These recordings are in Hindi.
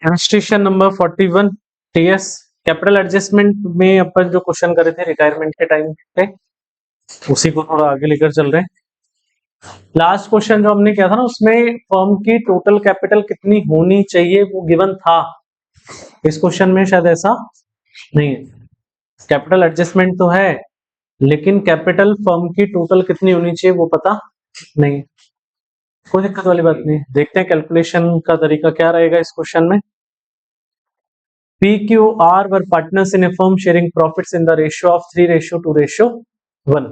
Institution number 41 TS capital adjustment में अपन जो क्वेश्चन करे थे रिटायरमेंट के टाइम पे उसी को थोड़ा आगे लेकर चल रहे हैं। लास्ट क्वेश्चन जो हमने किया था ना उसमें फर्म की टोटल कैपिटल कितनी होनी चाहिए वो गिवन था। इस क्वेश्चन में शायद ऐसा नहीं है, कैपिटल एडजस्टमेंट तो है लेकिन कैपिटल फर्म की टोटल कितनी होनी चाहिए वो पता नहीं। कोई दिक्कत वाली बात नहीं, देखते हैं कैलकुलेशन का तरीका क्या रहेगा इस क्वेश्चन में। PQR were partners in a firm sharing profits in the ratio of 3:2:1.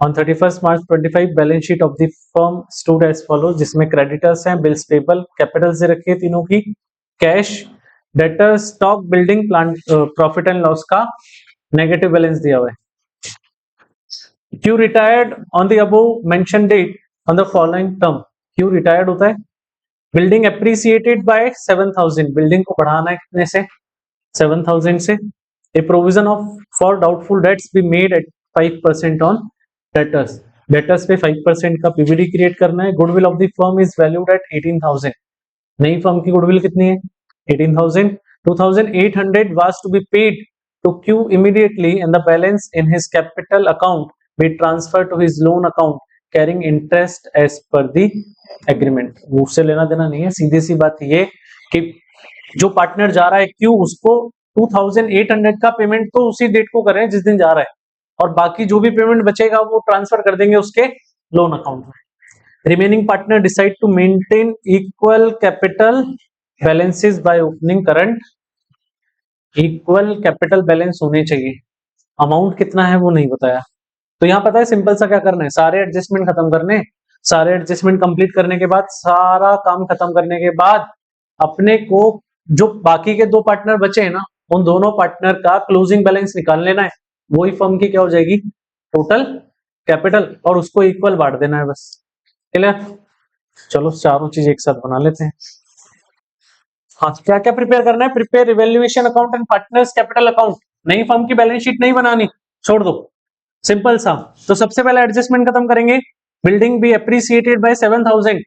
On 31st March 25 balance sheet of the firm stood as follow, जिसमें क्रेडिटर्स हैं, बिल्स पेबल, कैपिटल्स दे रखी है तीनों की, cash, debtors, stock, building, plant, profit and loss का नेगेटिव बैलेंस दिया हुआ है। Q retired on the above mentioned date on the following term. Q retired होता है, बिल्डिंग एप्रिसिएटेड बाय 7000, बिल्डिंग को बढ़ाना है कितने से 7000 से। A provision of for doubtful debts be made at 5% on debtors. Debtors पे 5% का PBD क्रिएट करना है। Goodwill of the firm is valued at 18,000. नई फर्म की गुडविल कितनी है 18,000. 2,800 was to be paid to Q immediately and the balance in his capital account be transferred to his loan account carrying interest as per the agreement. वो उससे लेना देना नहीं है, सीधी सी बात ये कि जो पार्टनर जा रहा है क्यू उसको 2,800 का पेमेंट तो उसी डेट को करें जिस दिन जा रहा है और बाकी जो भी पेमेंट बचेगा वो ट्रांसफर कर देंगे उसके लोन अकाउंट में। Remaining partner decide to maintain equal capital balances by opening current. Equal capital balance होने चाहिए, अमाउंट कितना है वो नहीं बताया। तो यहाँ पता है सिंपल सा क्या करना है, सारे एडजस्टमेंट खत्म करने, सारे एडजस्टमेंट कंप्लीट करने के बाद, सारा काम खत्म करने के बाद अपने को जो बाकी के दो पार्टनर बचे हैं ना उन दोनों पार्टनर का क्लोजिंग बैलेंस निकाल लेना है, वही फर्म की क्या हो जाएगी टोटल कैपिटल, और उसको इक्वल बांट देना है बस। क्लियर? चलो चारों चीज एक साथ बना लेते हैं। हाँ, क्या क्या प्रिपेयर करना है, prepare evaluation account and partners capital account. नई फर्म की बैलेंस शीट नहीं बनानी, छोड़ दो, सिंपल सा। तो सबसे पहले एडजस्टमेंट खत्म करेंगे, बिल्डिंग बी एप्रिसिएटेड बाय 7000,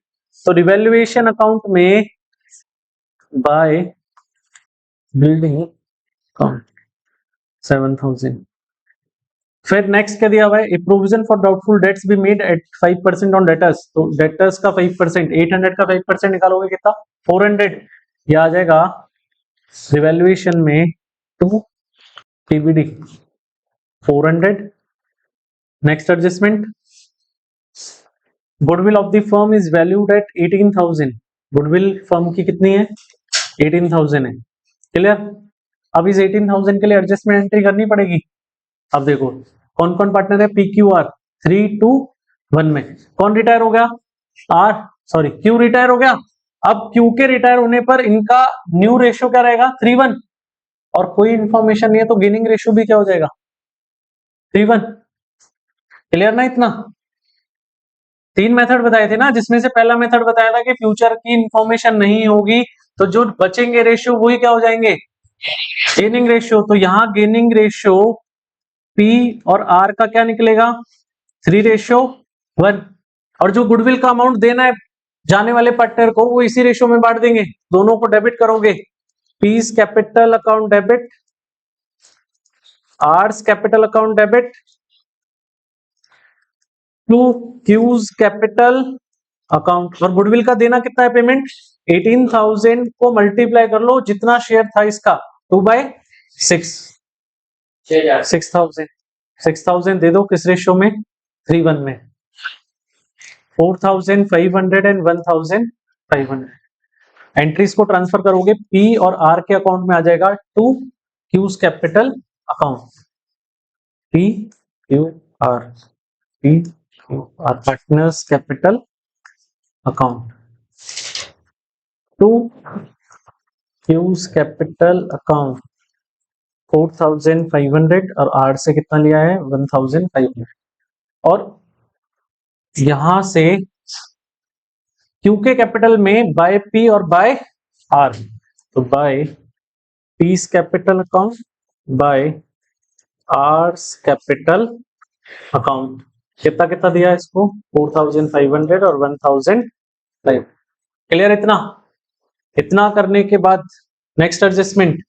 तो रिवैल्यूएशन अकाउंट में बाय बिल्डिंग अकाउंट 7000। फिर नेक्स्ट क्या दिया हुआ है, ए provision for doubtful debts be made at 5% on debtors, तो डेटर्स का 5%, 800 का 5% निकालोगे कितना 400, यह आ जाएगा रिवैल्यूएशन में to PBD 400। Next adjustment, goodwill of the firm is valued at 18,000, goodwill firm की कितनी है 18,000 है। क्लियर? अब इस 18,000 के लिए एडजस्टमेंट एंट्री करनी पड़ेगी। अब देखो कौन कौन पार्टनर है, PQR 3:1 में कौन रिटायर हो गया, Q रिटायर हो गया। अब Q के रिटायर होने पर इनका न्यू रेशियो क्या रहेगा 3:1, और कोई इंफॉर्मेशन नहीं है तो गेनिंग रेशियो भी क्या हो जाएगा 3:1। क्लियर ना? इतना तीन मेथड बताए थे ना, जिसमें से पहला मेथड बताया था कि फ्यूचर की इंफॉर्मेशन नहीं होगी तो जो बचेंगे रेशियो वही क्या हो जाएंगे गेनिंग रेशियो। तो यहाँ गेनिंग रेशियो P और R का क्या निकलेगा 3:1, और जो गुडविल का अमाउंट देना है जाने वाले पार्टनर को वो इसी रेशियो में बांट देंगे, दोनों को डेबिट करोगे, P's capital account debit, R's capital account debit to Q's capital account. और गुडविल का देना कितना है पेमेंट 18,000 को मल्टीप्लाई कर लो जितना शेयर था इसका 2/6, 6,000 दे दो किस रेशियो में 3:1 में, 4,500 एंड 1,500। एंट्रीज को ट्रांसफर करोगे P और R के अकाउंट में आ जाएगा to Q's capital account, PQR partners capital account to Q's capital account 4,500 और R से कितना लिया है 1,500, और यहां से Q के कैपिटल में बाय P और बाय R, तो by P's capital account by R's capital account. कितना कितना दिया इसको 4,500 और 1,500। क्लियर? इतना करने के बाद next adjustment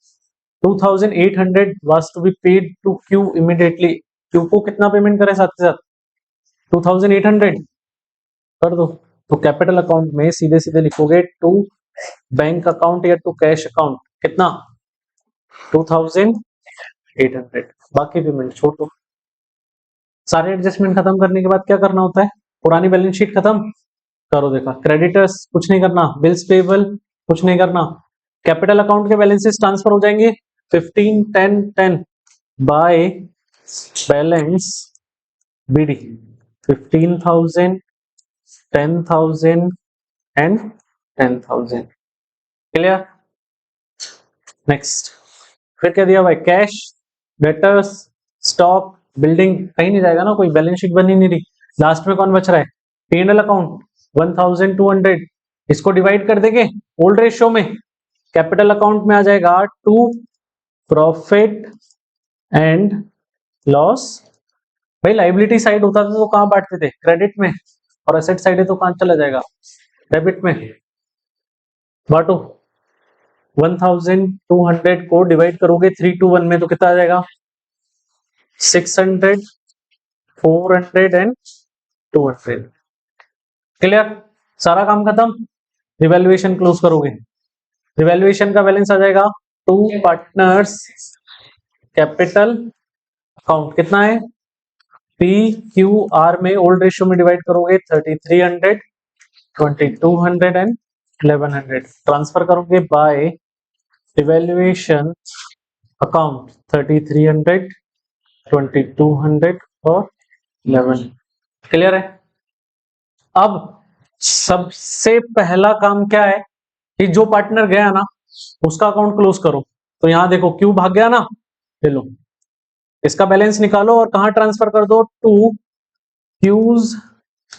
2800 was to be paid to Q immediately. Q को कितना पेमेंट करें साथ के साथ 2800 कर दो। तो कैपिटल अकाउंट में सीधे सीधे लिखोगे टू बैंक अकाउंट या टू कैश अकाउंट कितना 2800, बाकी पेमेंट छोड़ दो। सारे एडजस्टमेंट खत्म करने के बाद क्या करना होता है, पुरानी बैलेंस शीट खत्म करो। देखा क्रेडिटर्स कुछ नहीं करना, बिल्स पेबल कुछ नहीं करना, कैपिटल अकाउंट के बैलेंसेस ट्रांसफर हो जाएंगे 15 10 10 by balance BD 15,000 10,000 and 10,000। Clear. Next फिर क्या दिया भाई, कैश डेटर्स स्टॉक बिल्डिंग कहीं नहीं जाएगा ना, कोई बैलेंस शीट बनी नहीं रही। लास्ट में कौन बच रहा है, P&L अकाउंट 1200, इसको डिवाइड कर देंगे ओल्ड रेशियो में। कैपिटल अकाउंट में आ जाएगा टू प्रॉफिट एंड लॉस। भाई लाइबिलिटी साइड होता था तो कहां बांटते थे, क्रेडिट में, और एसेट साइड है तो कहां चला जाएगा, डेबिट में। बांटो 1200 को डिवाइड करोगे 3 to 1 में तो कितना आ जाएगा 600 400 एंड 200। क्लियर, सारा काम खत्म। रिवैल्यूएशन क्लोज करोगे, रिवैल्यूएशन का बैलेंस आ जाएगा टू पार्टनर्स कैपिटल अकाउंट कितना है पी क्यू आर में ओल्ड रेशियो में डिवाइड करोगे 3300 2200 एंड 1100 ट्रांसफर करोगे बाय रिवैल्यूएशन अकाउंट 3300 2200 और 11। क्लियर है। अब सबसे पहला काम क्या है कि जो पार्टनर गया ना उसका अकाउंट क्लोज करो। तो यहां देखो क्यू भाग गया ना, ले लो इसका बैलेंस निकालो और कहां ट्रांसफर कर दो टू क्यूज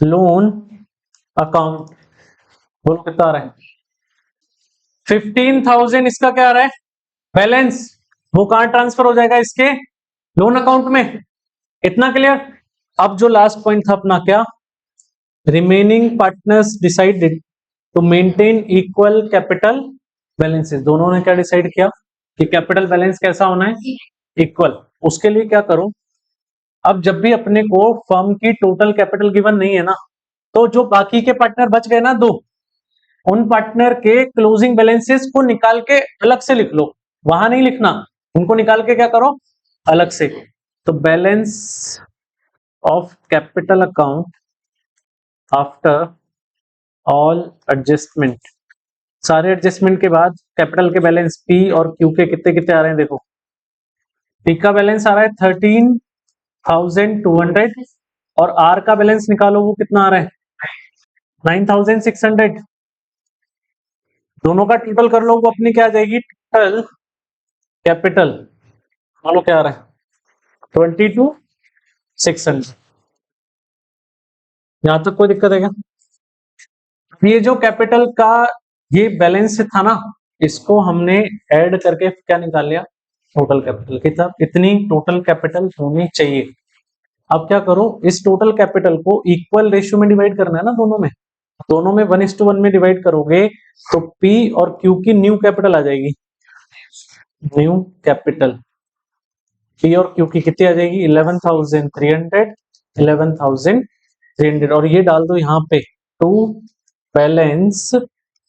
लोन अकाउंट। बोलो कितना आ रहा है 15,000। इसका क्या आ रहा है बैलेंस, वो कहां ट्रांसफर हो जाएगा इसके लोन अकाउंट में। इतना क्लियर। अब जो लास्ट पॉइंट था अपना क्या, remaining partners decided to maintain equal capital balances. दोनों ने क्या डिसाइड किया कि कैपिटल बैलेंस कैसा होना है इक्वल। उसके लिए क्या करो, अब जब भी अपने को फर्म की टोटल कैपिटल गिवन नहीं है ना, तो जो बाकी के पार्टनर बच गए ना दो, उन पार्टनर के क्लोजिंग बैलेंसेस को निकाल के अलग से लिख लो, वहां नहीं लिखना, उनको निकाल के क्या करो अलग से। तो balance of capital account after all adjustment, सारे एडजस्टमेंट के बाद कैपिटल के बैलेंस पी और क्यू के कितने कितने आ रहे हैं देखो। पी का बैलेंस आ रहा है 13,200 और आर का बैलेंस निकालो वो कितना आ रहा है 9,600। दोनों का टोटल कर लो, वो अपनी क्या आ जाएगी टोटल कैपिटल, मान क्या आ रहा है 22,600। यहां तक कोई दिक्कत है क्या। ये जो कैपिटल का ये बैलेंस था ना, इसको हमने ऐड करके क्या निकाल लिया टोटल कैपिटल। कितना, इतनी टोटल कैपिटल होनी चाहिए। अब क्या करो, इस टोटल कैपिटल को इक्वल रेशियो में डिवाइड करना है ना, दोनों में 1:1 में डिवाइड करोगे तो P और Q की न्यू कैपिटल आ जाएगी। न्यू कैपिटल P और Q की कितनी आ जाएगी 11,300 11,300 और ये डाल दो यहाँ पे टू बैलेंस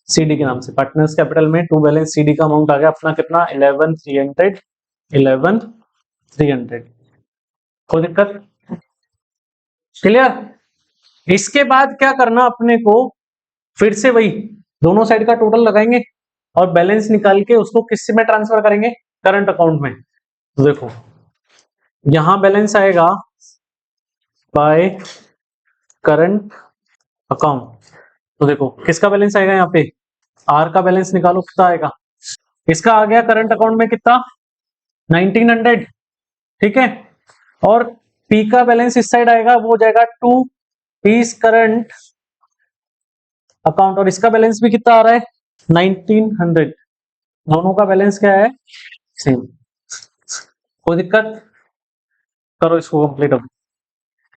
CD के नाम से। पार्टनर्स कैपिटल में टू बैलेंस CD का अमाउंट आ गया अपना कितना 11,300 कोई दिक्कत। क्लियर। इसके बाद क्या करना अपने को, फिर से वही दोनों साइड का टोटल लगाएंगे और बैलेंस निकाल के उसको किस में ट्रांसफर करेंगे करंट अकाउंट में। तो देखो यहां बैलेंस आएगा बाय करंट अकाउंट। तो देखो किसका बैलेंस आएगा यहाँ पे आर का बैलेंस निकालो कितना आएगा, इसका आ गया करंट अकाउंट में कितना 1900। ठीक है, और पी का बैलेंस इस साइड आएगा वो हो जाएगा टू पीस करंट अकाउंट और इसका बैलेंस भी कितना आ रहा है 1900। दोनों का बैलेंस क्या है सेम। कोई दिक्कत, करो इसको कंप्लीट अब।